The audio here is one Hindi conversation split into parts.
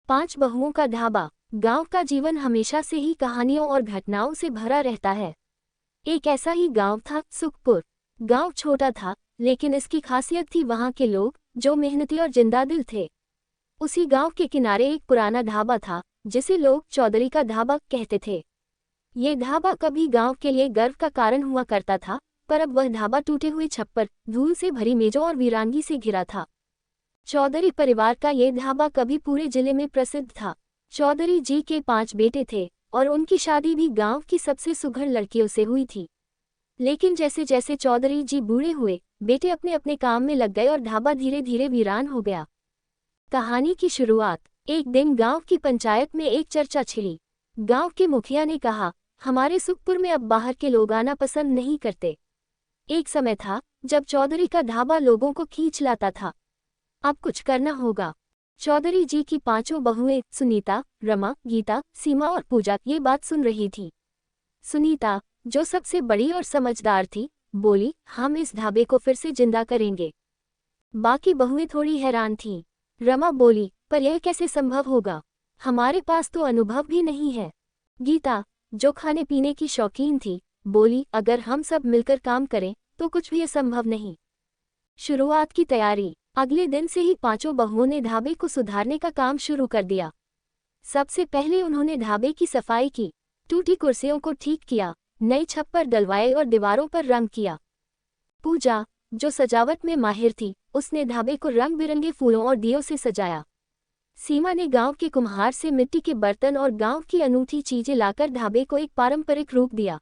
पांच बहुओं का ढाबा। गांव का जीवन हमेशा से ही कहानियों और घटनाओं से भरा रहता है। एक ऐसा ही गांव था सुखपुर। गांव छोटा था, लेकिन इसकी खासियत थी वहां के लोग, जो मेहनती और जिंदादिल थे। उसी गांव के किनारे एक पुराना ढाबा था, जिसे लोग चौधरी का ढाबा कहते थे। ये ढाबा कभी गांव के लिए गर्व का कारण हुआ करता था, पर अब वह ढाबा टूटे हुए छप्पर, धूल से भरी मेजों और वीरांगी से घिरा था। चौधरी परिवार का ये ढाबा कभी पूरे जिले में प्रसिद्ध था। चौधरी जी के 5 बेटे थे और उनकी शादी भी गांव की सबसे सुघड़ लड़कियों से हुई थी। लेकिन जैसे जैसे चौधरी जी बूढ़े हुए, बेटे अपने अपने काम में लग गए और ढाबा धीरे धीरे वीरान हो गया। कहानी की शुरुआत। एक दिन गांव की पंचायत में एक चर्चा छिड़ी। गांव के मुखिया ने कहा, हमारे सुखपुर में अब बाहर के लोग आना पसंद नहीं करते। एक समय था जब चौधरी का ढाबा लोगों को खींच लाता था। अब कुछ करना होगा। चौधरी जी की 5 बहुएं सुनीता, रमा, गीता, सीमा और पूजा ये बात सुन रही थी। सुनीता, जो सबसे बड़ी और समझदार थी, बोली, हम इस ढाबे को फिर से जिंदा करेंगे। बाकी बहुएं थोड़ी हैरान थीं। रमा बोली, पर यह कैसे संभव होगा? हमारे पास तो अनुभव भी नहीं है। गीता, जो खाने पीने की शौकीन थी, बोली, अगर हम सब मिलकर काम करें तो कुछ भी असंभव नहीं। शुरुआत की तैयारी। अगले दिन से ही 5 बहुओं ने ढाबे को सुधारने का काम शुरू कर दिया। सबसे पहले उन्होंने ढाबे की सफाई की, टूटी कुर्सियों को ठीक किया, नए छप्पर डलवाए और दीवारों पर रंग किया। पूजा, जो सजावट में माहिर थी, उसने ढाबे को रंग बिरंगे फूलों और दियों से सजाया। सीमा ने गांव के कुम्हार से मिट्टी के बर्तन और गांव की अनूठी चीजें लाकर ढाबे को एक पारंपरिक रूप दिया।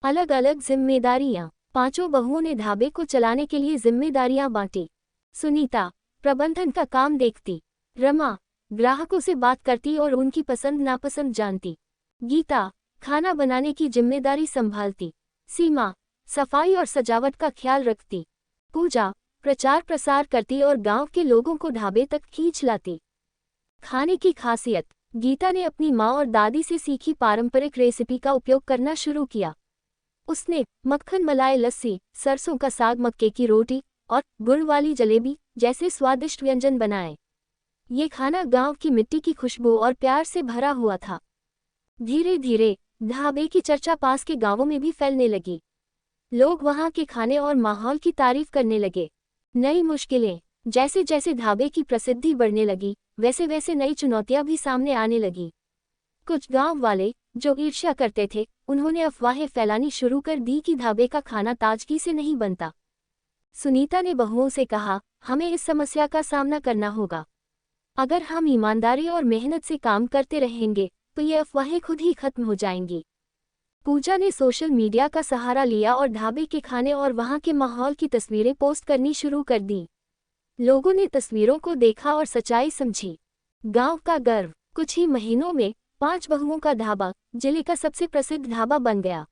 अलग अलग जिम्मेदारियां। 5 बहुओं ने ढाबे को चलाने के लिए जिम्मेदारियां बांटी। सुनीता, प्रबंधन का काम देखती। रमा, ग्राहकों से बात करती और उनकी पसंद नापसंद जानती। गीता, खाना बनाने की जिम्मेदारी संभालती। सीमा, सफाई और सजावट का ख्याल रखती। पूजा, प्रचार प्रसार करती और गांव के लोगों को ढाबे तक खींच लाती। खाने की खासियत। गीता ने अपनी माँ और दादी से सीखी पारंपरिक रेसिपी का उपयोग करना शुरू किया। उसने मक्खन मलाई लस्सी, सरसों का साग, मक्के की रोटी और गुड़ वाली जलेबी जैसे स्वादिष्ट व्यंजन बनाए। ये खाना गांव की मिट्टी की खुशबू और प्यार से भरा हुआ था। धीरे धीरे ढाबे की चर्चा पास के गांवों में भी फैलने लगी। लोग वहां के खाने और माहौल की तारीफ करने लगे। नई मुश्किलें। जैसे जैसे ढाबे की प्रसिद्धि बढ़ने लगी, वैसे वैसे नई चुनौतियां भी सामने आने लगी। कुछ गांव वाले, जो ईर्ष्या करते थे, उन्होंने अफवाहें फैलानी शुरू कर दी कि ढाबे का खाना ताजगी से नहीं बनता। सुनीता ने बहुओं से कहा, हमें इस समस्या का सामना करना होगा। अगर हम ईमानदारी और मेहनत से काम करते रहेंगे तो ये अफवाहें खुद ही खत्म हो जाएंगी। पूजा ने सोशल मीडिया का सहारा लिया और ढाबे के खाने और वहां के माहौल की तस्वीरें पोस्ट करनी शुरू कर दी। लोगों ने तस्वीरों को देखा और सच्चाई समझी। गांव का गर्व। कुछ ही महीनों में 5 बहुओं का ढाबा जिले का सबसे प्रसिद्ध ढाबा बन गया।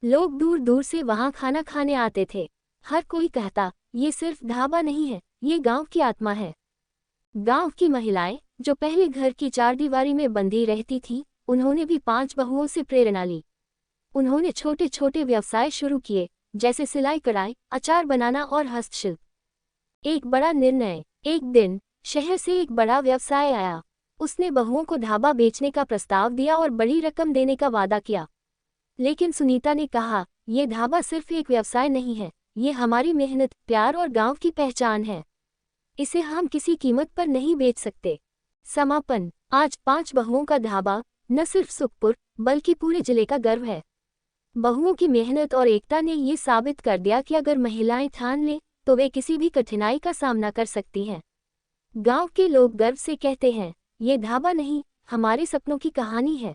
लोग दूर दूर से वहां खाना खाने आते थे। हर कोई कहता, ये सिर्फ ढाबा नहीं है, ये गांव की आत्मा है। गांव की महिलाएं, जो पहले घर की चारदीवारी में बंधी रहती थीं, उन्होंने भी 5 बहुओं से प्रेरणा ली। उन्होंने छोटे छोटे व्यवसाय शुरू किए, जैसे सिलाई कढ़ाई, अचार बनाना और हस्तशिल्प। एक बड़ा निर्णय। एक दिन शहर से एक बड़ा व्यवसाय आया। उसने बहुओं को ढाबा बेचने का प्रस्ताव दिया और बड़ी रकम देने का वादा किया। लेकिन सुनीता ने कहा, यह ढाबा सिर्फ एक व्यवसाय नहीं है, ये हमारी मेहनत, प्यार और गांव की पहचान है। इसे हम किसी कीमत पर नहीं बेच सकते। समापन। आज 5 बहुओं का ढाबा न सिर्फ सुखपुर बल्कि पूरे जिले का गर्व है। बहुओं की मेहनत और एकता ने ये साबित कर दिया कि अगर महिलाएं ठान लें तो वे किसी भी कठिनाई का सामना कर सकती हैं। गांव के लोग गर्व से कहते हैं, ये ढाबा नहीं, हमारे सपनों की कहानी है।